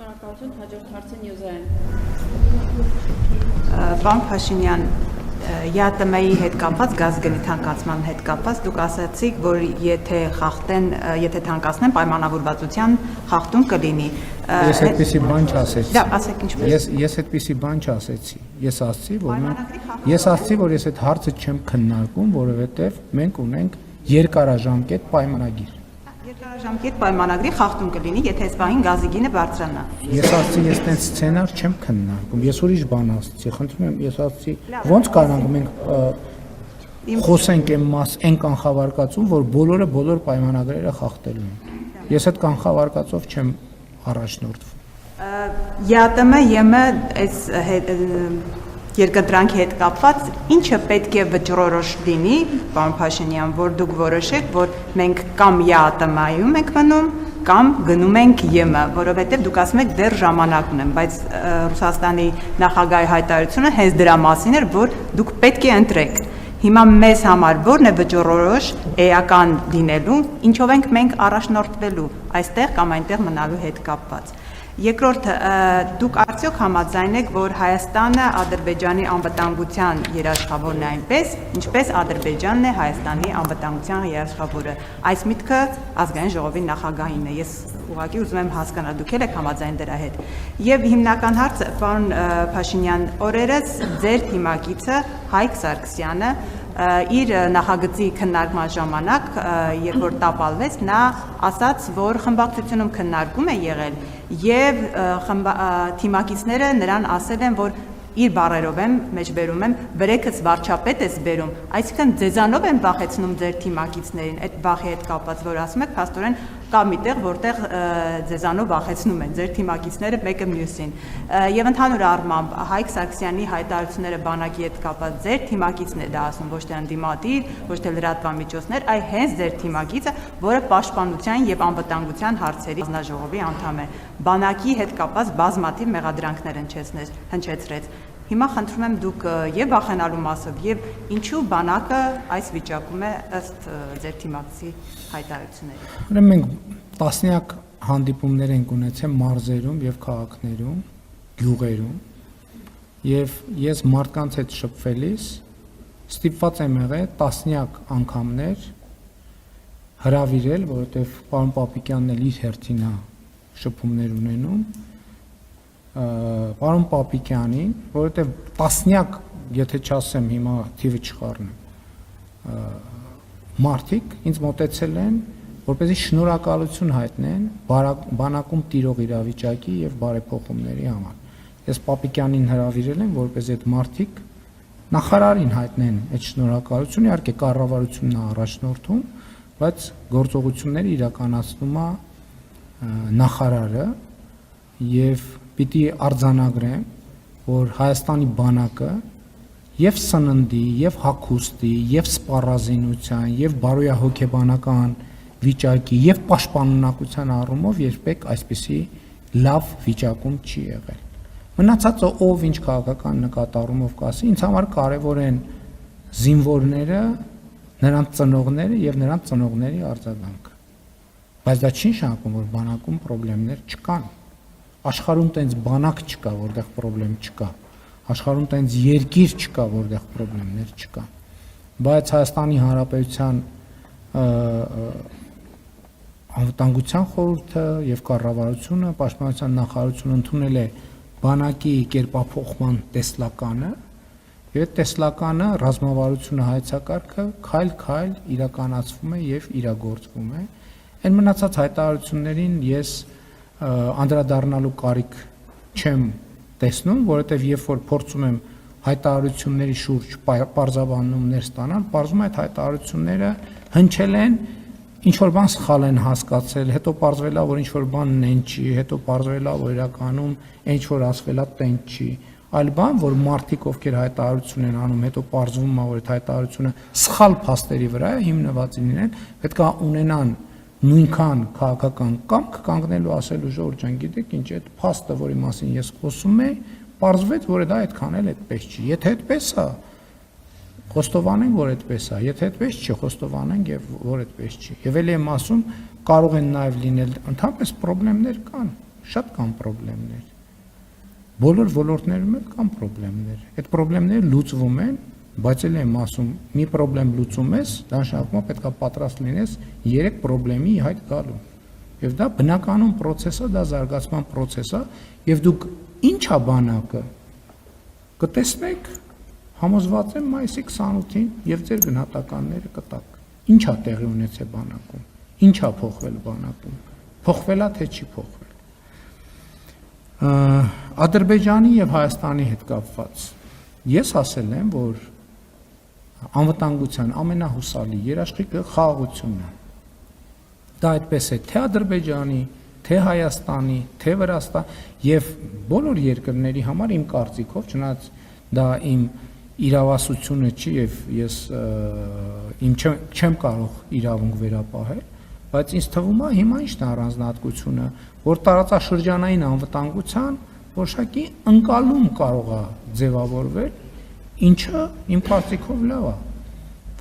Շնորհակալություն, հաջորդ հարցը Նյուզային։ Պարոն Փաշինյան, ԵԱՏՄ-ի հետ կապված, գազգնի թանկացման հետ կապված, դուք ասացիք, որ եթե թանկացնեն, պայմանավորվածության խախտում կլինի։ Ես այդպիսի բան չասեցի։ Դա ասեք ինչպես։ Ես այդպիսի բան չասեցի։ Ես ասացի, որ ես այդ հարցը չեմ քննարկում, որովհետև մենք ունենք երկարաժամկետ պայմանագիր։ Երկարաժամկետ պայմանագրի խախտում կլինի, եթե այս պահին գազի գինը բարձրանա։ Ես ասացի, ես այդպես սցենար չեմ քննարկում։ Ես ուրիշ բան ասացի, խնդրում եմ, ես ասացի, ո՞նց կարանք մենք խոսենք այն կանխավարկածում, որ բոլորը բոլոր պայմանագրերը խախտելու են։ Ես այդ կանխավարկածով չեմ առաջնորդվում։ ԵԱՏՄ-ԵՄ այս երկընտրանքի հետ կապված ինչը պետք է վճռորոշ լինի, պարոն Փաշինյան, որ դուք որոշեք, որ մենք կամ ԵԱՏՄ-ում ենք մնում, կամ գնում ենք ԵՄ, որովհետև դուք ասում եք դեռ ժամանակ ունեմ, բայց Ռուսաստանի նախագահի հայտարարությունը հենց դրա մասին էր, որ դուք պետք է ընտրեք։ Հիմա մեզ համար ո՞րն է վճռորոշ էական լինելու, ինչով ենք մենք առաջնորդվելու այստեղ կամ այնտեղ մնալու հետ կապված։ Երկրորդ, դուք արդյոք համաձայն եք, որ Հայաստանը Ադրբեջանի անվտանգության երաշխավորն է այնպես, ինչպես Ադրբեջանն է Հայաստանի անվտանգության երաշխավորը։ Այս միտքը ազգային ժողովի նախագահին է։ Ես ուղղակի ուզում եմ հասկանալ, դուք եք համաձայն դրա հետ։ Եվ հիմնական հարցը, պարոն Փաշինյան, օրերս ձեր թիմակիցը Հայկ Սարգսյանը իր նախագծի քննարկման ժամանակ, երբ որ տապալվեց, նա ասաց, որ խմբակցությունում քննարկում է եղել եւ թիմակիցները նրան ասել են, որ իր բառերով եմ, մեջբերում եմ, վրեքս վարչապետ ես բերում, այսինքն ձեզանով են վախեցնում ձեր թիմակիցներին, այդ վախի հետ կապված, որ ասում եք, փաստորեն կա միտեղ, որտեղ ձեզանով վախեցնում են ձեր թիմակիցները մեկը մյուսին։ Եվ ընդհանուր առմամբ Հայկ Սարգսյանի հայտարարությունները բանակի հետ կապված ձեր թիմակիցն է դա ասում, ոչ թե ընդդիմադիր, ոչ թե լրատվամիջոցներ, այլ հենց ձեր թիմակիցը, որը պաշտպանության եւ անվտանգության հարցերի հանձնաժողովի անդամ է։ Բանակի հետ կապված բազմաթիվ մեղադրանքներ հնչեցրեց։ Հիմա խնդրում եմ դուք եւ վախենալու մասով եւ ինչու բանակը այս վիճակում է ըստ ձեր թիմակցի հայտարարությունների։ Ուրեմն մենք տասնյակ հանդիպումներ ենք ունեցել մարզերում եւ քաղաքներում, գյուղերում եւ ես մարդկանց հետ շփվելիս ստիպված եմ եղել տասնյակ անգամներ հրավիրել, որովհետեւ պարոն Պապիկյանն էլ իր հերթին է շփումներ ունենում պարոն Պապիկյանին, որովհետև տասնյակ, եթե չասեմ հիմա թիվը չխառնեմ, մարդիկ ինձ մոտեցել են, որպեսզի շնորհակալություն հայտնեն բանակում տիրող իրավիճակի եւ բարեփոխումների համար։ Ես Պապիկյանին հրավիրել եմ, որպեսզի այդ մարդիկ նախարարին հայտնեն այդ շնորհակալությունը, իհարկե կառավարությունն է առաջնորդում, բայց գործողությունները իրականացնում է նախարարը եւ պիտի արձանագրեմ, որ Հայաստանի բանակը եւ սննդի, եւ հագուստի, եւ սպառազինության, եւ բարոյահոգեբանական վիճակի, եւ պաշտպանունակության առումով երբեք այսպիսի լավ վիճակում չի եղել։ Մնացածը ով ինչ քաղաքական նկատառումով կասի, ինձ համար կարեւոր են զինվորները, նրանց ծնողները եւ նրանց ծնողների արձագանքը։ Բայց դա չի նշանակում, որ բանակում խնդիրներ չկան։ Աշխարհում տենց բանակ չկա, որտեղ խնդրեմ չկա։ Աշխարհում տենց երկիր չկա, որտեղ խնդիրներ չկան։ Բայց Հայաստանի Հանրապետության անվտանգության խորհուրդը եւ կառավարությունը, պաշտպանության նախարարությունը ընդունել է բանակի կերպափոխման տեսլականը, եւ այդ տեսլականը ռազմավարությունը հայեցակարգը քայլ-քայլ իրականացվում է եւ իրագործվում է։ Այն մնացած հայտարարություններին ես անդրադառնալու կարիք չեմ տեսնում, որովհետև երբ որ փորձում եմ հայտարարությունների շուրջ պարզաբանումներ ստանալ, պարզվում է այդ հայտարարությունները հնչել են, ինչ որ բան սխալ են հասկացել, հետո պարզվել է, որ ինչ որ բան նեն չի, հետո պարզվել է, որ իրականում ինչ որ ասվել է տենց չի, այլ բան, որ մարդիկ ովքեր հայտարարություն են անում, հետո պարզվում է, որ այդ հայտարարությունը սխալ փաստերի վրա է հիմնված լինել, պետք է ունենան նույնքան քաղաքական կամք կանգնելու ասելու Ժորժ ջան, գիտեք ինչ, այդ փաստը, որի մասին ես խոսում եմ, պարզվեց, որ դա այդքան էլ այդպես չի։ Եթե այդպես է, խոստովանենք, որ այդպես է, եթե այդպես չի, խոստովանենք եւ որ այդպես չի։ Եվ ելի եմ ասում, կարող են նաեւ լինել ընդհանրապես խնդիրներ կան։ շատ կան խնդիրներ։ Բոլոր ոլորտներում էլ կան խնդիրներ։ Այդ խնդիրները լուծվում են, բայց էլ եմ ասում, մի խնդրեմ լուծում ես, դա նշանակում է պետք է պատրաստ լինես 3 խնդրի հայտ գալու։ Եվ դա բնականon process է, դա զարգացման process է, եւ դուք ինչա բանակը կտեսնեք, համոզված եմ մայիսի 28-ին եւ ձեր գնահատականները կտաք։ Ինչա տեղի ունեցել բանակում, ինչա փոխվել բանակում, փոխվելա թե չի փոխվել։ Ադրբեջանի եւ Հայաստանի հետ կապված ես ասել եմ, որ անվտանգության ամենահուսալի երաշխիքը խաղաղությունն է։ Դա այդպես է թե Ադրբեջանի, թե Հայաստանի, թե Վրաստան եւ բոլոր երկրների համար իմ կարծիքով, չնայած դա իմ իրավասությունը չի եւ ես իմ չեմ կարող իրավունք վերապահել, բայց ինձ թվում է հիմա ինչն է առանձնահատկությունը, որ տարածաշրջանային անվտանգության որոշակի ընկալում կարող է ձևավորվել, ինչը իմ կարծիքով լավ է,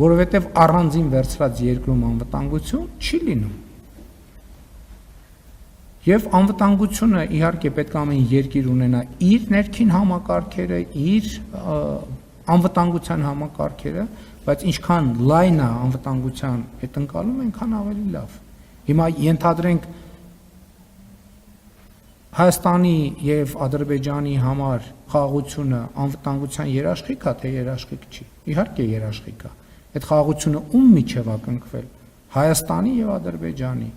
որովհետեւ առանձին վերցրած երկրում անվտանգություն չի լինում։ Եվ անվտանգությունը իհարկե պետք է ամեն երկիր ունենա իր ներքին համակարգերը, իր անվտանգության համակարգերը, բայց ինչքան լայն է անվտանգության այդ ընկալումը, այնքան ավելի լավ։ Հիմա ենթադրենք Հայաստանի եւ Ադրբեջանի համար խաղաղությունը անվտանգության երաշխիք է, թե երաշխիք չի։ Իհարկե երաշխիք է։ Այդ խաղաղությունը ում միջև է կնքվել։ Հայաստանի եւ Ադրբեջանի։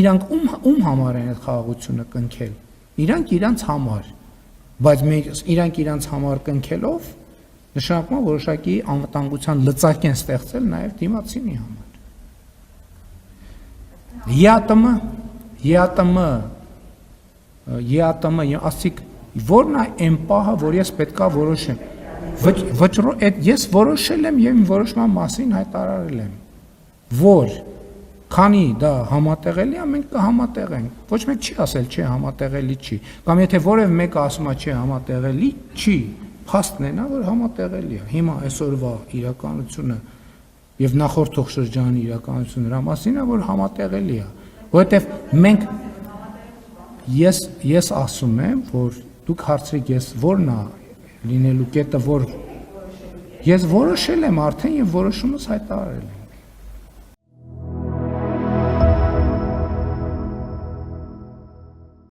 Իրանք ում համար են այդ խաղաղությունը կնքել։ Իրանք իրանց համար, բայց իրանք իրանց համար կնքելով նշանակում է որոշակի անվտանգության լծակ են ստեղծել նաև դիմացինի համար։ ԵԱՏՄ ասիկ որն է այն պահը, որ ես պետքա որոշեմ։ Ես որոշել եմ եւ իմ որոշման մասին հայտարարել եմ, որ քանի դա համատեղելի է, մենք կհամատեղենք։ Ոչ մեկ չի ասել, չէ, համատեղելի չի։ Կամ եթե որևէ մեկը ասում է, չէ, համատեղելի չի, փաստն է նա, որ համատեղելի է։ Հիմա այսօրվա իրականությունը եւ նախորդ շրջանի իրականությունը դրա մասին է, որ համատեղելի է։ Որովհետեւ մենք ես ասում եմ, որ դուք հարցրեք, ես որն է լինելու կետը, որ ես որոշել եմ արդեն եւ որոշումս հայտարարել եմ։